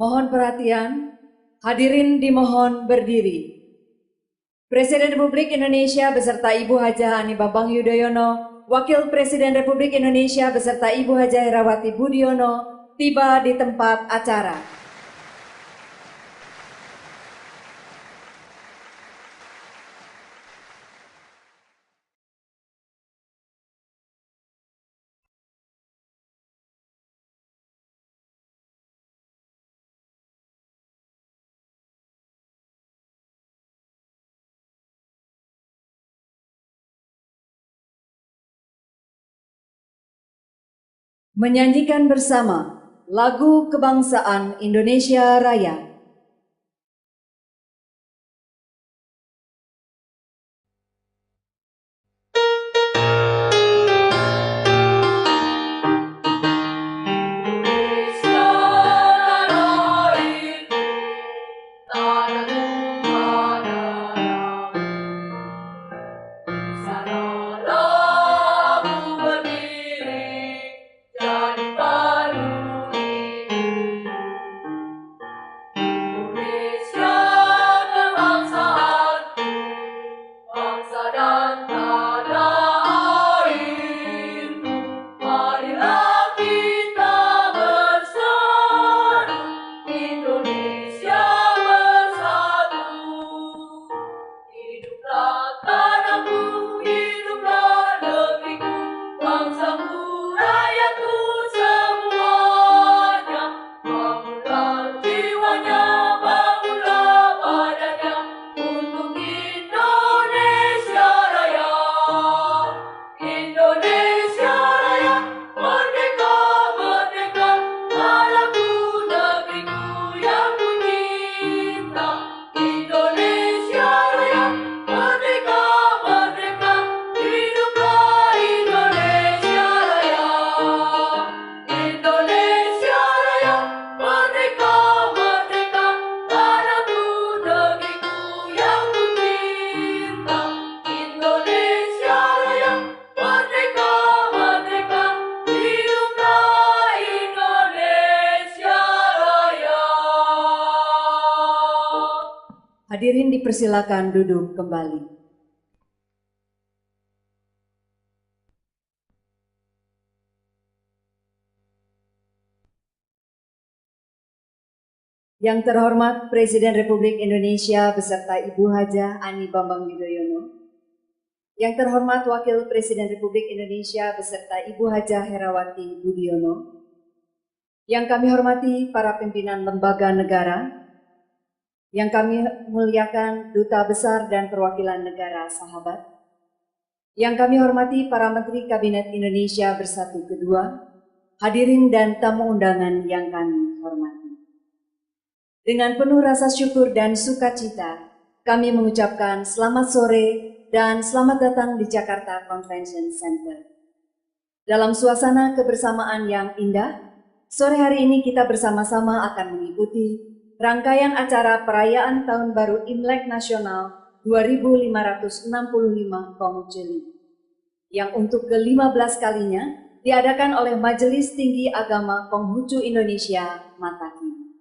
Mohon perhatian, hadirin dimohon berdiri. Presiden Republik Indonesia beserta Ibu Hajah Ani Bambang Yudhoyono, Wakil Presiden Republik Indonesia beserta Ibu Hajah Herawati Budiono tiba di tempat acara. Menyanyikan bersama lagu kebangsaan Indonesia Raya. Hadirin dipersilakan duduk kembali. Yang terhormat Presiden Republik Indonesia beserta Ibu Hajah Ani Bambang Yudhoyono. Yang terhormat Wakil Presiden Republik Indonesia beserta Ibu Hajah Herawati Budiono. Yang kami hormati para pimpinan lembaga negara. Yang kami muliakan Duta Besar dan Perwakilan Negara Sahabat. Yang kami hormati para Menteri Kabinet Indonesia Bersatu Kedua, hadirin dan tamu undangan yang kami hormati. Dengan penuh rasa syukur dan sukacita, kami mengucapkan selamat sore dan selamat datang di Jakarta Convention Center. Dalam suasana kebersamaan yang indah, sore hari ini kita bersama-sama akan mengikuti rangkaian acara perayaan Tahun Baru Imlek Nasional 2565 Konghucu yang untuk ke-15 kalinya diadakan oleh Majelis Tinggi Agama Konghucu Indonesia Matakin.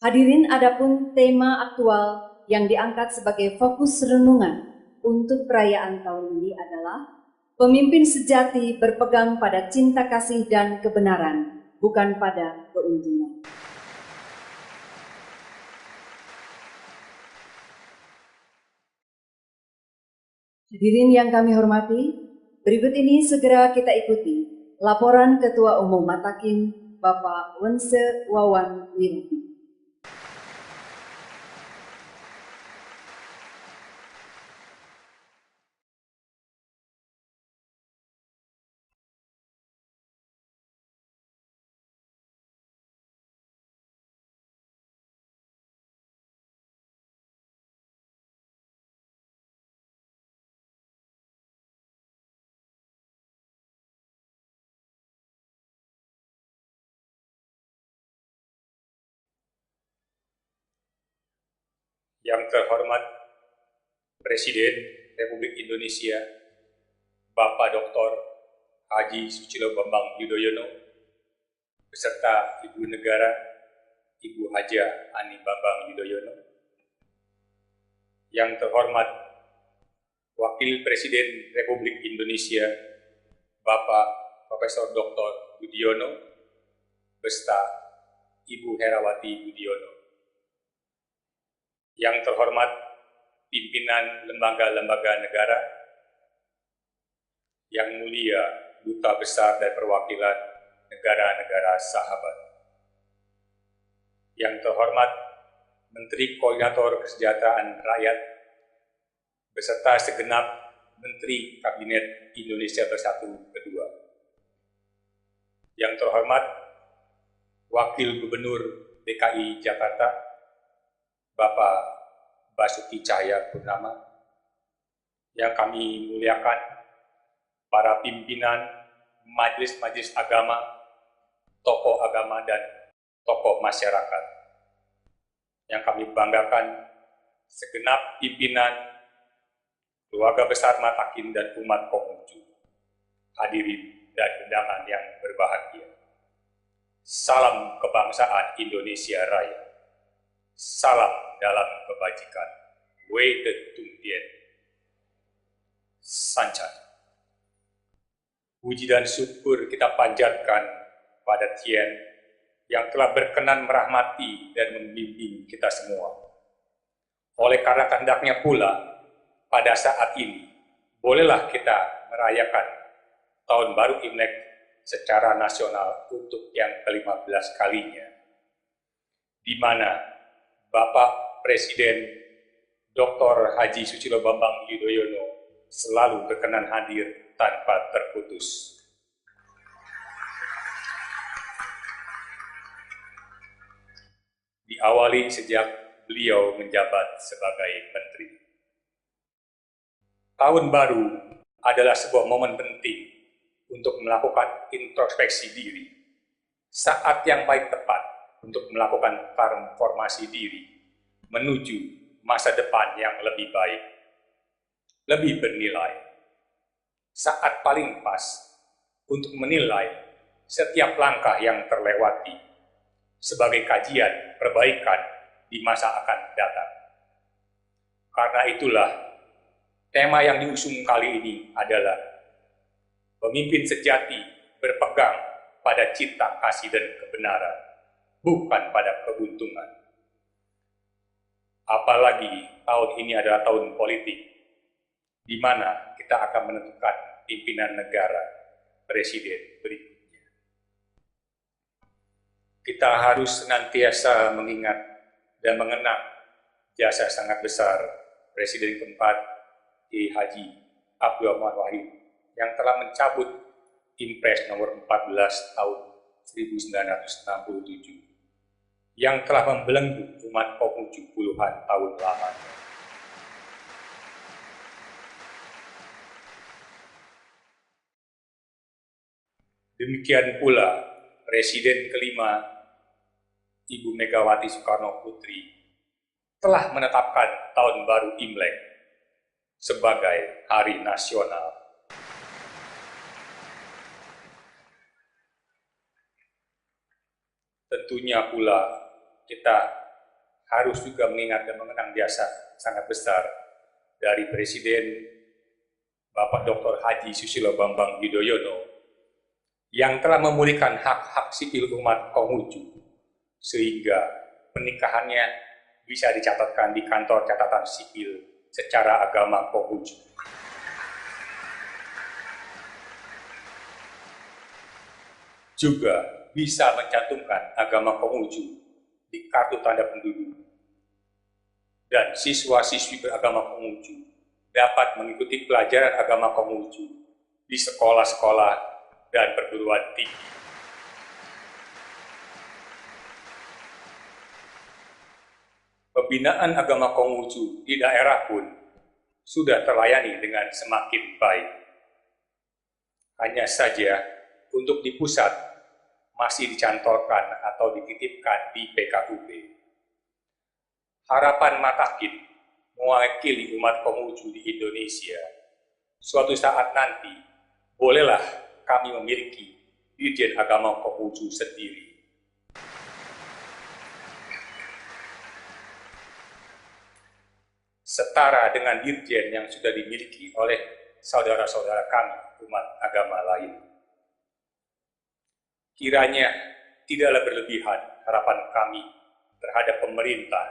Hadirin, adapun tema aktual yang diangkat sebagai fokus renungan untuk perayaan tahun ini adalah pemimpin sejati berpegang pada cinta kasih dan kebenaran, bukan pada keuntungan. Hadirin yang kami hormati, berikut ini segera kita ikuti laporan Ketua Umum Matakin, Bapak Wense Wawan Wiradi. Yang terhormat Presiden Republik Indonesia, Bapak Dr. Haji Susilo Bambang Yudhoyono, beserta Ibu Negara, Ibu Haja Ani Bambang Yudhoyono, yang terhormat Wakil Presiden Republik Indonesia Bapak Profesor Dr. Budiono beserta Ibu Herawati Budiono, yang terhormat pimpinan lembaga-lembaga negara, yang mulia Duta Besar dan Perwakilan negara-negara sahabat, yang terhormat Menteri Koordinator Kesejahteraan Rakyat beserta segenap Menteri Kabinet Indonesia Bersatu Kedua, yang terhormat Wakil Gubernur DKI Jakarta Bapak Basuki Cahayapurnama, yang kami muliakan para pimpinan majelis-majelis agama, tokoh agama dan tokoh masyarakat, yang kami banggakan segenap pimpinan keluarga besar Matakin dan umat Konghucu, hadirin dan undangan yang berbahagia. Salam kebangsaan Indonesia Raya. Salam dalam kebajikan. Wei Te Tung Tien. Sancan. Puji dan syukur kita panjatkan pada Tien yang telah berkenan merahmati dan membimbing kita semua. Oleh karena kehendaknya pula, pada saat ini, bolehlah kita merayakan Tahun Baru Imlek secara nasional untuk yang ke-15 kalinya, di mana Bapak Presiden Dr. Haji Susilo Bambang Yudhoyono selalu berkenan hadir tanpa terputus. Diawali sejak beliau menjabat sebagai menteri. Tahun baru adalah sebuah momen penting untuk melakukan introspeksi diri, saat yang paling tepat untuk melakukan transformasi diri menuju masa depan yang lebih baik, lebih bernilai. Saat paling pas untuk menilai setiap langkah yang terlewati sebagai kajian perbaikan di masa akan datang. Karena itulah, tema yang diusung kali ini adalah pemimpin sejati berpegang pada cinta kasih dan kebenaran, bukan pada keuntungan. Apalagi tahun ini adalah tahun politik, di mana kita akan menentukan pimpinan negara, presiden berikutnya. Kita harus senantiasa mengingat dan mengenang jasa sangat besar Presiden keempat Kiai Haji Abdul Rahman Wahid yang telah mencabut Impres nomor 14 tahun 1967 yang telah membelenggu umat Konghucu puluhan tahun lamanya. Demikian pula Presiden kelima Ibu Megawati Soekarno Putri telah menetapkan Tahun Baru Imlek sebagai hari nasional. Tentunya pula kita harus juga mengingat dan mengenang jasa sangat besar dari Presiden Bapak Dr. Haji Susilo Bambang Yudhoyono yang telah memulihkan hak-hak sipil umat Konghucu sehingga pernikahannya bisa dicatatkan di kantor catatan sipil secara agama Konghucu. Juga bisa mencantumkan agama Konghucu di kartu tanda penduduk. Dan siswa-siswi beragama Konghucu dapat mengikuti pelajaran agama Konghucu di sekolah-sekolah dan perguruan tinggi. Pembinaan agama Konghucu di daerah pun sudah terlayani dengan semakin baik. Hanya saja untuk di pusat masih dicantorkan atau dititipkan di PKUB. Harapan Matakin mewakili umat Konghucu di Indonesia. Suatu saat nanti, bolehlah kami memiliki Dirjen Agama Konghucu sendiri. setara dengan dirjen yang sudah dimiliki oleh saudara-saudara kami umat agama lain. Kiranya tidaklah berlebihan harapan kami terhadap pemerintah,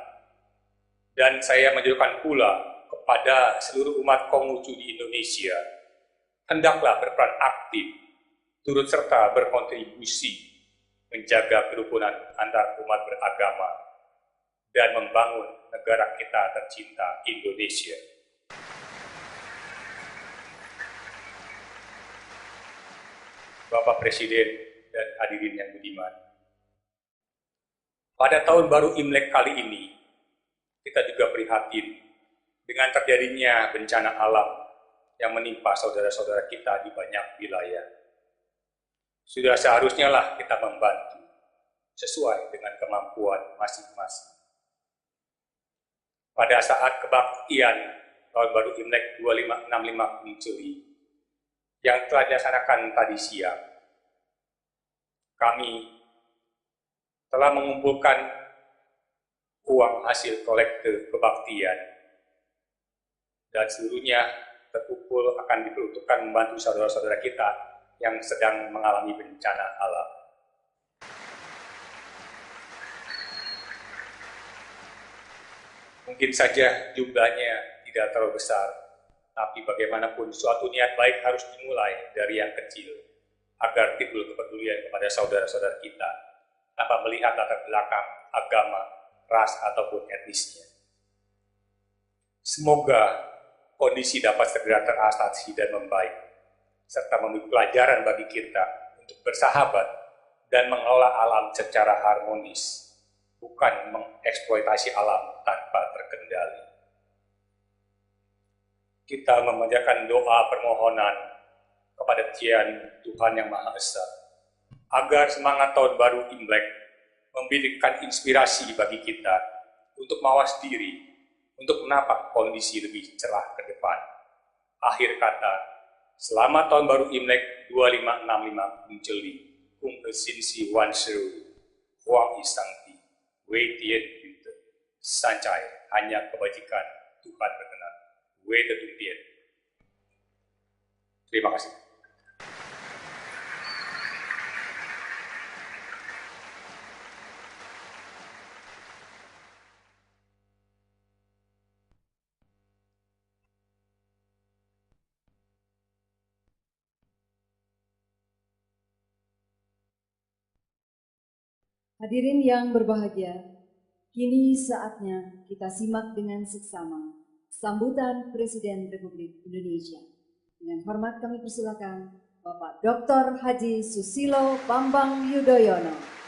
dan saya menunjukkan pula kepada seluruh umat Konghucu di Indonesia, hendaklah berperan aktif, turut serta berkontribusi menjaga kerukunan antar umat beragama dan membangun negara kita tercinta Indonesia. Bapak Presiden dan hadirin yang budiman, pada tahun baru Imlek kali ini, kita juga prihatin dengan terjadinya bencana alam yang menimpa saudara-saudara kita di banyak wilayah. Sudah seharusnya lah kita membantu sesuai dengan kemampuan masing-masing. Pada saat kebaktian tahun baru Imlek 2565 Hijri yang telah dilaksanakan tadi siang, kami telah mengumpulkan uang hasil kolekte kebaktian dan seluruhnya terkumpul akan diperuntukkan membantu saudara-saudara kita yang sedang mengalami bencana alam. Mungkin saja jumlahnya tidak terlalu besar, tapi bagaimanapun suatu niat baik harus dimulai dari yang kecil, agar timbul kepedulian kepada saudara-saudara kita, tanpa melihat latar belakang, agama, ras, ataupun etnisnya. Semoga kondisi dapat segera teratasi dan membaik, serta memberi pelajaran bagi kita untuk bersahabat dan mengelola alam secara harmonis, bukan mengeksploitasi alam tanpa terkendali. Kita memanjatkan doa permohonan kepada Tuhan Yang Maha Esa, agar semangat tahun baru Imlek memberikan inspirasi bagi kita untuk mawas diri, untuk menapak kondisi lebih cerah ke depan. Akhir kata, selamat tahun baru Imlek 2565 Hijri, Kung Sin Si Wan Seru, Huang Isangti, Wei Tien Yute, Sancai, hanya kebajikan Tuhan berkenan, Wei Tetung Tien. Terima kasih. Hadirin yang berbahagia, kini saatnya kita simak dengan seksama sambutan Presiden Republik Indonesia. Dengan hormat kami persilakan Bapak Dr. Haji Susilo Bambang Yudhoyono.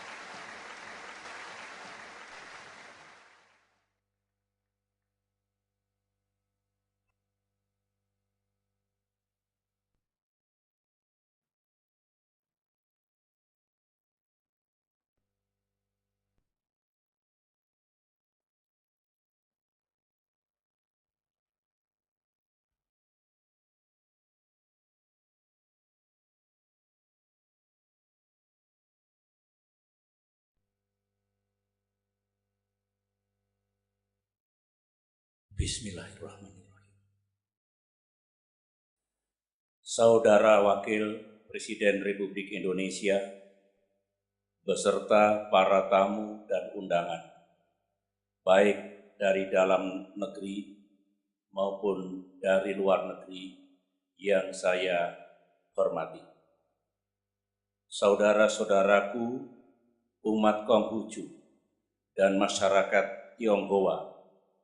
Bismillahirrahmanirrahim. Saudara Wakil Presiden Republik Indonesia, beserta para tamu dan undangan, baik dari dalam negeri maupun dari luar negeri yang saya hormati. Saudara-saudaraku, umat Konghucu dan masyarakat Tionghoa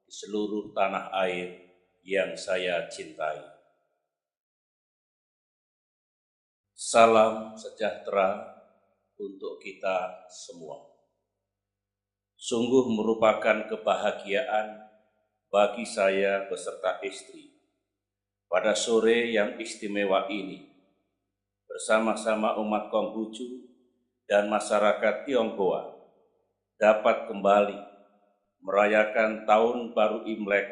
di seluruh tanah air yang saya cintai. Salam sejahtera untuk kita semua. Sungguh merupakan kebahagiaan bagi saya beserta istri pada sore yang istimewa ini bersama-sama umat Konghucu dan masyarakat Tionghoa dapat kembali merayakan Tahun Baru Imlek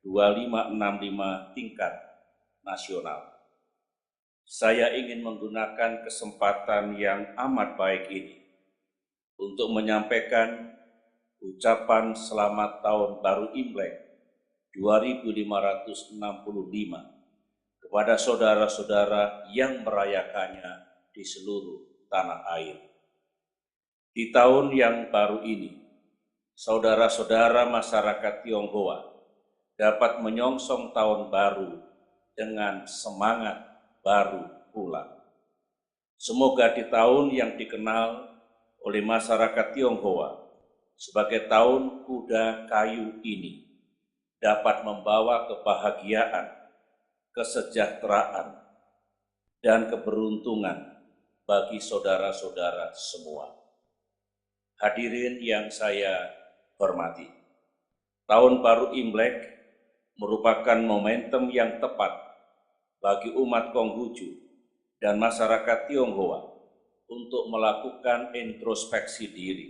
2565 tingkat nasional. Saya ingin menggunakan kesempatan yang amat baik ini untuk menyampaikan ucapan selamat Tahun Baru Imlek 2565 kepada saudara-saudara yang merayakannya di seluruh tanah air. Di tahun yang baru ini, saudara-saudara masyarakat Tionghoa dapat menyongsong tahun baru dengan semangat baru pula. Semoga di tahun yang dikenal oleh masyarakat Tionghoa sebagai tahun kuda kayu ini dapat membawa kebahagiaan, kesejahteraan, dan keberuntungan bagi saudara-saudara semua. Hadirin yang saya hormati, Tahun Baru Imlek merupakan momentum yang tepat bagi umat Konghucu dan masyarakat Tionghoa untuk melakukan introspeksi diri,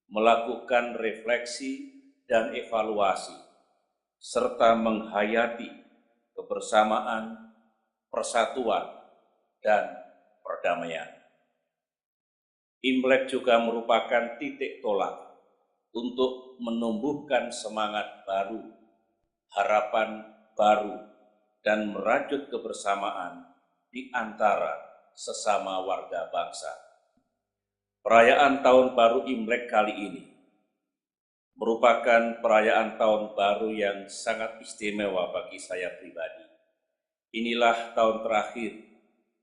melakukan refleksi dan evaluasi, serta menghayati kebersamaan, persatuan, dan perdamaian. Imlek juga merupakan titik tolak untuk menumbuhkan semangat baru, harapan baru, dan merajut kebersamaan di antara sesama warga bangsa. Perayaan Tahun Baru Imlek kali ini merupakan perayaan Tahun Baru yang sangat istimewa bagi saya pribadi. Inilah tahun terakhir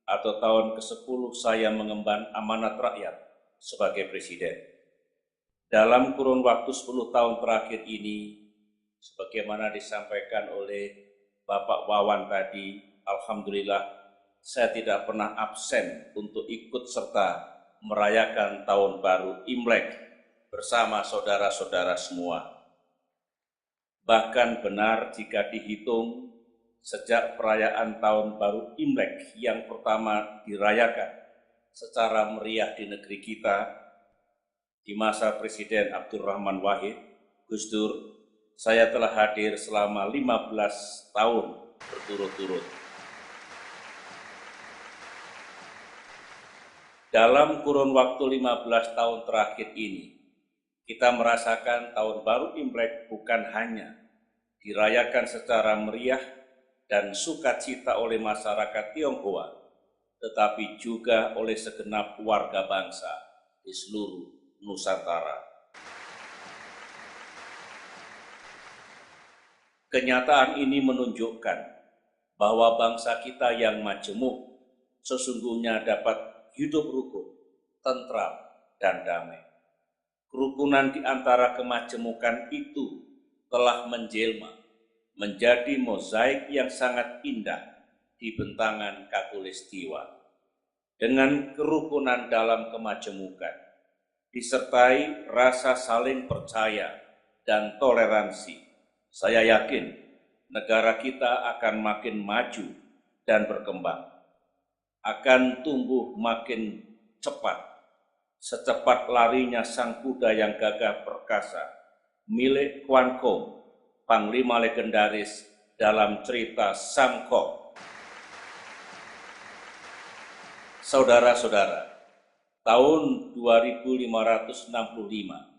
atau tahun ke-10 saya mengemban amanat rakyat sebagai Presiden. Dalam kurun waktu 10 tahun terakhir ini, sebagaimana disampaikan oleh Bapak Wawan tadi, alhamdulillah saya tidak pernah absen untuk ikut serta merayakan Tahun Baru Imlek bersama saudara-saudara semua. Bahkan benar jika dihitung sejak perayaan Tahun Baru Imlek yang pertama dirayakan secara meriah di negeri kita di masa Presiden Abdurrahman Wahid, Gus Dur, saya telah hadir selama 15 tahun berturut-turut. Dalam kurun waktu 15 tahun terakhir ini, kita merasakan Tahun Baru Imlek bukan hanya dirayakan secara meriah dan sukacita oleh masyarakat Tionghoa, tetapi juga oleh segenap warga bangsa di seluruh Nusantara. Kenyataan ini menunjukkan bahwa bangsa kita yang majemuk sesungguhnya dapat hidup rukun, tentram, dan damai. Kerukunan di antara kemajemukan itu telah menjelma menjadi mozaik yang sangat indah di bentangan Katulistiwa. Dengan kerukunan dalam kemajemukan, disertai rasa saling percaya dan toleransi, saya yakin negara kita akan makin maju dan berkembang, akan tumbuh makin cepat, secepat larinya sang kuda yang gagah perkasa, milik Quan Kong, panglima legendaris dalam cerita Samko. Saudara-saudara, tahun 2565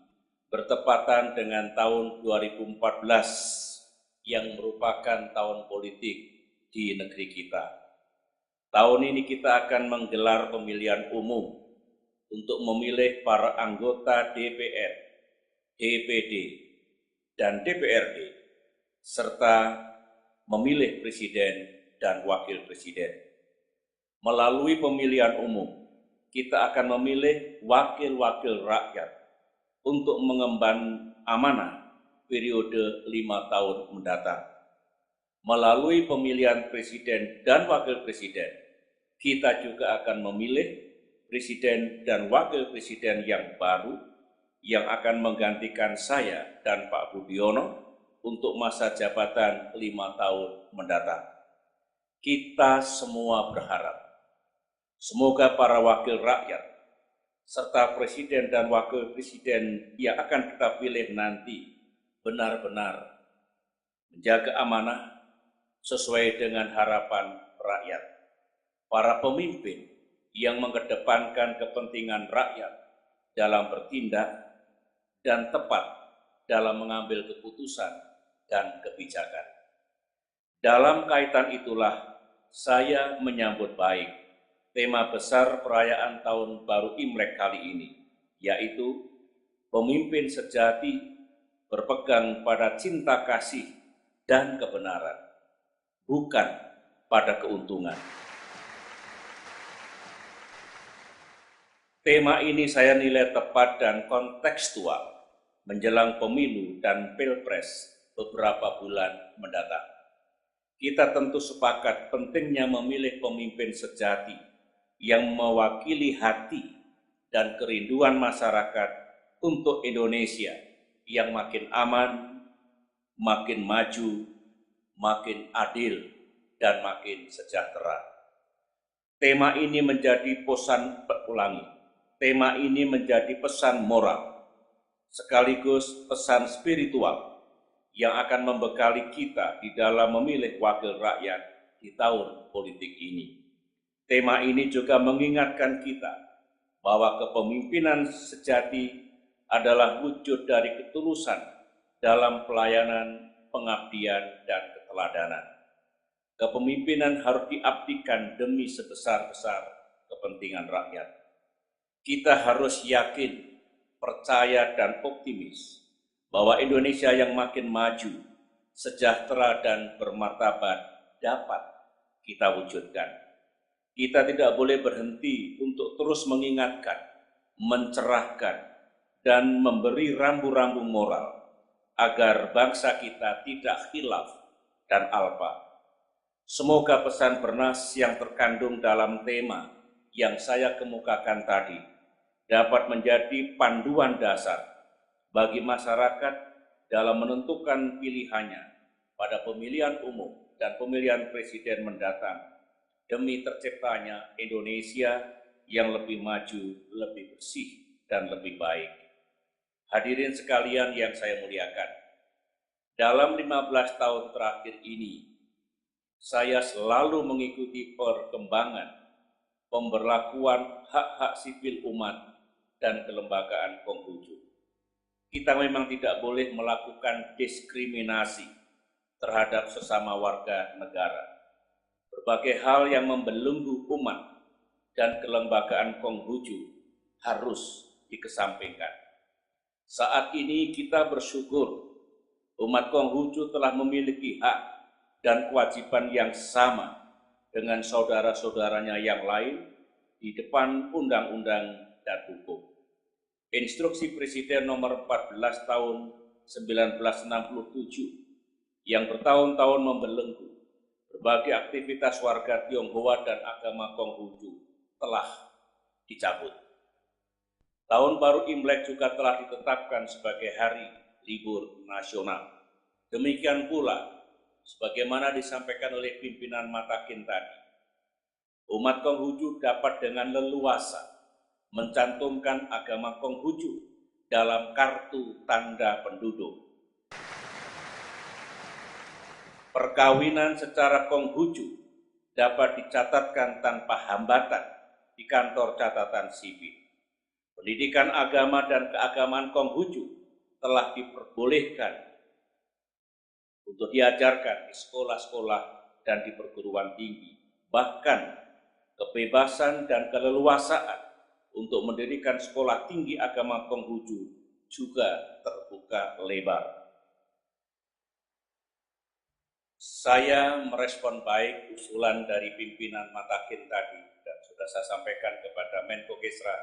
bertepatan dengan tahun 2014 yang merupakan tahun politik di negeri kita. Tahun ini kita akan menggelar pemilihan umum untuk memilih para anggota DPR, DPD, dan DPRD, serta memilih presiden dan wakil presiden. Melalui pemilihan umum, kita akan memilih wakil-wakil rakyat untuk mengemban amanah periode 5 tahun mendatang. Melalui pemilihan presiden dan wakil presiden, kita juga akan memilih presiden dan wakil presiden yang baru yang akan menggantikan saya dan Pak Budiono untuk masa jabatan 5 tahun mendatang. Kita semua berharap semoga para wakil rakyat serta presiden dan wakil presiden yang akan kita pilih nanti benar-benar menjaga amanah sesuai dengan harapan rakyat. Para pemimpin yang mengedepankan kepentingan rakyat dalam bertindak dan tepat dalam mengambil keputusan dan kebijakan. Dalam kaitan itulah saya menyambut baik tema besar perayaan Tahun Baru Imlek kali ini, yaitu pemimpin sejati berpegang pada cinta kasih dan kebenaran, bukan pada keuntungan. Tema ini saya nilai tepat dan kontekstual menjelang pemilu dan pilpres beberapa bulan mendatang. Kita tentu sepakat pentingnya memilih pemimpin sejati yang mewakili hati dan kerinduan masyarakat untuk Indonesia yang makin aman, makin maju, makin adil, dan makin sejahtera. Tema ini menjadi tema ini menjadi pesan moral, sekaligus pesan spiritual yang akan membekali kita di dalam memilih wakil rakyat di tahun politik ini. Tema ini juga mengingatkan kita bahwa kepemimpinan sejati adalah wujud dari ketulusan dalam pelayanan, pengabdian, dan keteladanan. Kepemimpinan harus diabdikan demi sebesar-besar kepentingan rakyat. Kita harus yakin, percaya, dan optimis bahwa Indonesia yang makin maju, sejahtera, dan bermartabat dapat kita wujudkan. Kita tidak boleh berhenti untuk terus mengingatkan, mencerahkan, dan memberi rambu-rambu moral agar bangsa kita tidak khilaf dan alpa. Semoga pesan bernas yang terkandung dalam tema yang saya kemukakan tadi dapat menjadi panduan dasar bagi masyarakat dalam menentukan pilihannya pada pemilihan umum dan pemilihan presiden mendatang demi terciptanya Indonesia yang lebih maju, lebih bersih, dan lebih baik. Hadirin sekalian yang saya muliakan, dalam 15 tahun terakhir ini, saya selalu mengikuti perkembangan pemberlakuan hak-hak sipil umat dan kelembagaan Konghucu. Kita memang tidak boleh melakukan diskriminasi terhadap sesama warga negara. Berbagai hal yang membelenggu umat dan kelembagaan Konghucu harus dikesampingkan. Saat ini kita bersyukur umat Konghucu telah memiliki hak dan kewajiban yang sama dengan saudara-saudaranya yang lain di depan undang-undang dan hukum. Instruksi Presiden nomor 14 tahun 1967 yang bertahun-tahun membelenggu berbagai aktivitas warga Tionghoa dan agama Konghucu telah dicabut. Tahun Baru Imlek juga telah ditetapkan sebagai hari libur nasional. Demikian pula, sebagaimana disampaikan oleh pimpinan Matakin tadi, umat Konghucu dapat dengan leluasa mencantumkan agama Konghucu dalam kartu tanda penduduk. Perkawinan secara Konghucu dapat dicatatkan tanpa hambatan di kantor catatan sipil. Pendidikan agama dan keagamaan Konghucu telah diperbolehkan untuk diajarkan di sekolah-sekolah dan di perguruan tinggi. Bahkan kebebasan dan keleluasaan untuk mendirikan sekolah tinggi agama Konghucu juga terbuka lebar. Saya merespon baik usulan dari pimpinan Matakin tadi dan sudah saya sampaikan kepada Menko Kesra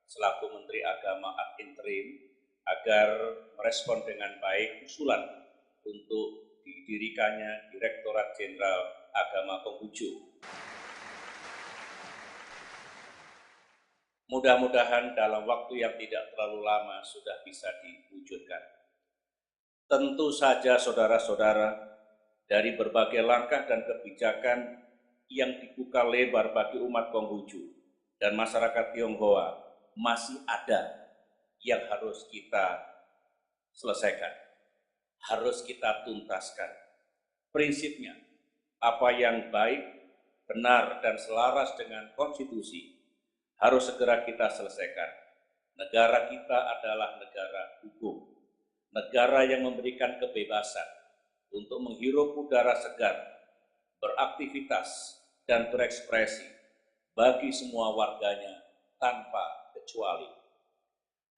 selaku Menteri Agama ad interim agar merespon dengan baik usulan untuk didirikannya Direktorat Jenderal Agama Konghucu. Mudah-mudahan dalam waktu yang tidak terlalu lama sudah bisa diwujudkan. Tentu saja saudara-saudara, dari berbagai langkah dan kebijakan yang dibuka lebar bagi umat Konghucu dan masyarakat Tionghoa, masih ada yang harus kita selesaikan, harus kita tuntaskan. Prinsipnya, apa yang baik, benar, dan selaras dengan konstitusi harus segera kita selesaikan. Negara kita adalah negara hukum, negara yang memberikan kebebasan, untuk menghirup udara segar, beraktivitas, dan berekspresi bagi semua warganya tanpa kecuali.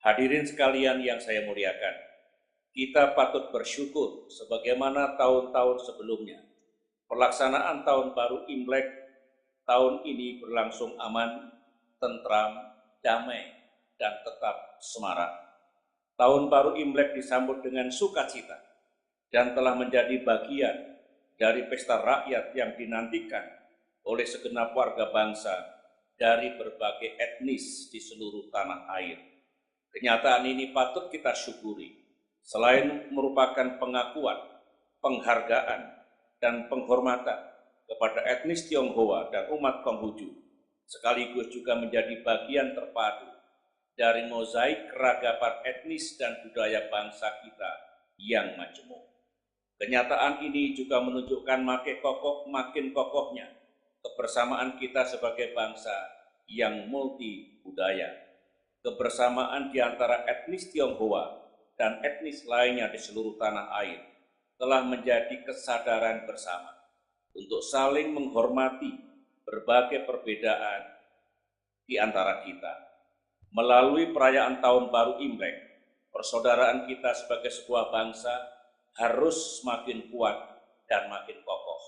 Hadirin sekalian yang saya muliakan, kita patut bersyukur sebagaimana tahun-tahun sebelumnya. Pelaksanaan Tahun Baru Imlek tahun ini berlangsung aman, tentram, damai, dan tetap semarak. Tahun Baru Imlek disambut dengan sukacita dan telah menjadi bagian dari pesta rakyat yang dinantikan oleh segenap warga bangsa dari berbagai etnis di seluruh tanah air. Kenyataan ini patut kita syukuri. Selain merupakan pengakuan, penghargaan, dan penghormatan kepada etnis Tionghoa dan umat Konghucu, sekaligus juga menjadi bagian terpadu dari mozaik keragaman etnis dan budaya bangsa kita yang majemuk. Kenyataan ini juga menunjukkan makin kokohnya kebersamaan kita sebagai bangsa yang multi budaya. Kebersamaan di antara etnis Tionghoa dan etnis lainnya di seluruh tanah air telah menjadi kesadaran bersama untuk saling menghormati berbagai perbedaan di antara kita. Melalui perayaan Tahun Baru Imlek, persaudaraan kita sebagai sebuah bangsa harus semakin kuat dan makin kokoh.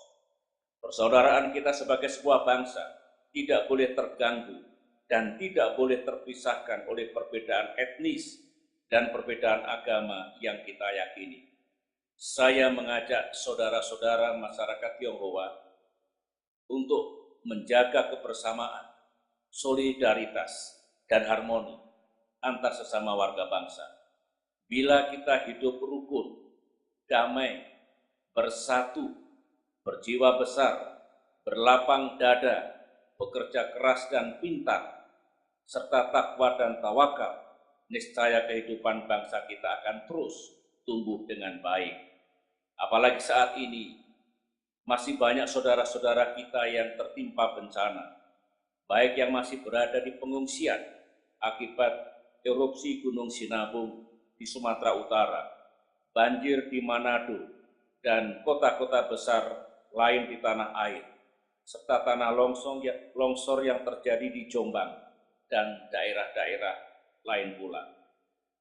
Persaudaraan kita sebagai sebuah bangsa tidak boleh terganggu dan tidak boleh terpisahkan oleh perbedaan etnis dan perbedaan agama yang kita yakini. Saya mengajak saudara-saudara masyarakat Tionghoa untuk menjaga kebersamaan, solidaritas, dan harmoni antar sesama warga bangsa. Bila kita hidup rukun, damai, bersatu, berjiwa besar, berlapang dada, bekerja keras dan pintar, serta takwa dan tawakal, niscaya kehidupan bangsa kita akan terus tumbuh dengan baik. Apalagi saat ini, masih banyak saudara-saudara kita yang tertimpa bencana, baik yang masih berada di pengungsian akibat erupsi Gunung Sinabung di Sumatera Utara, banjir di Manado, dan kota-kota besar lain di tanah air, serta tanah longsor yang terjadi di Jombang dan daerah-daerah lain pula.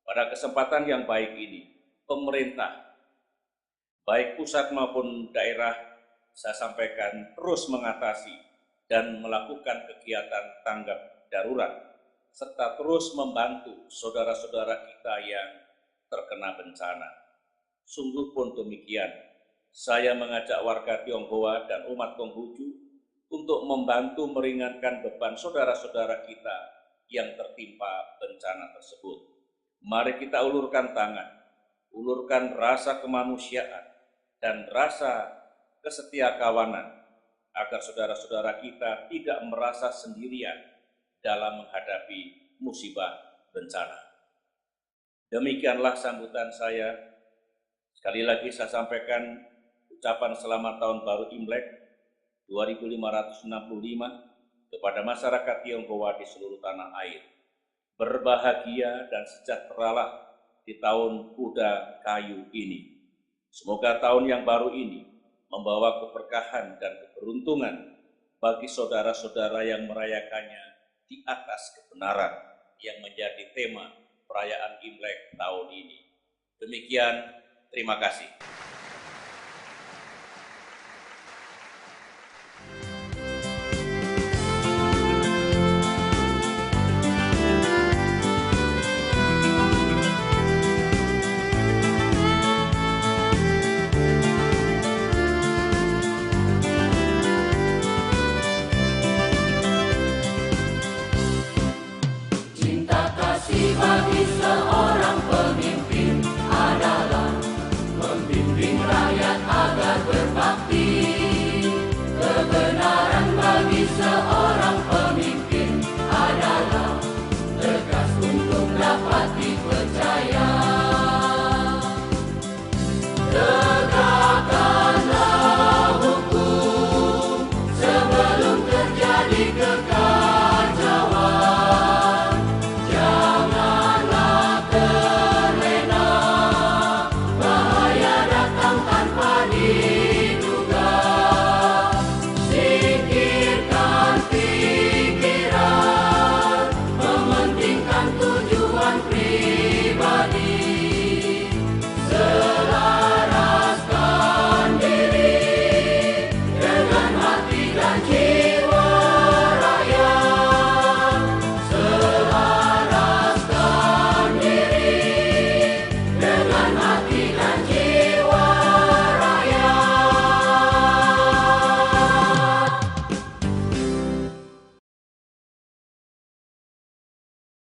Pada kesempatan yang baik ini, pemerintah, baik pusat maupun daerah, saya sampaikan terus mengatasi dan melakukan kegiatan tanggap darurat, serta terus membantu saudara-saudara kita yang terkena bencana. Sungguh pun demikian, saya mengajak warga Tionghoa dan umat Konghucu untuk membantu meringankan beban saudara-saudara kita yang tertimpa bencana tersebut. Mari kita ulurkan tangan, ulurkan rasa kemanusiaan dan rasa kesetiakawanan agar saudara-saudara kita tidak merasa sendirian dalam menghadapi musibah bencana. Demikianlah sambutan saya. Sekali lagi saya sampaikan ucapan selamat Tahun Baru Imlek 2565 kepada masyarakat Tionghoa di seluruh tanah air. Berbahagia dan sejahteralah di tahun kuda kayu ini. Semoga tahun yang baru ini membawa keberkahan dan keberuntungan bagi saudara-saudara yang merayakannya di atas kebenaran yang menjadi tema perayaan Imlek tahun ini. Demikian, terima kasih. Cinta kasih bagi seorang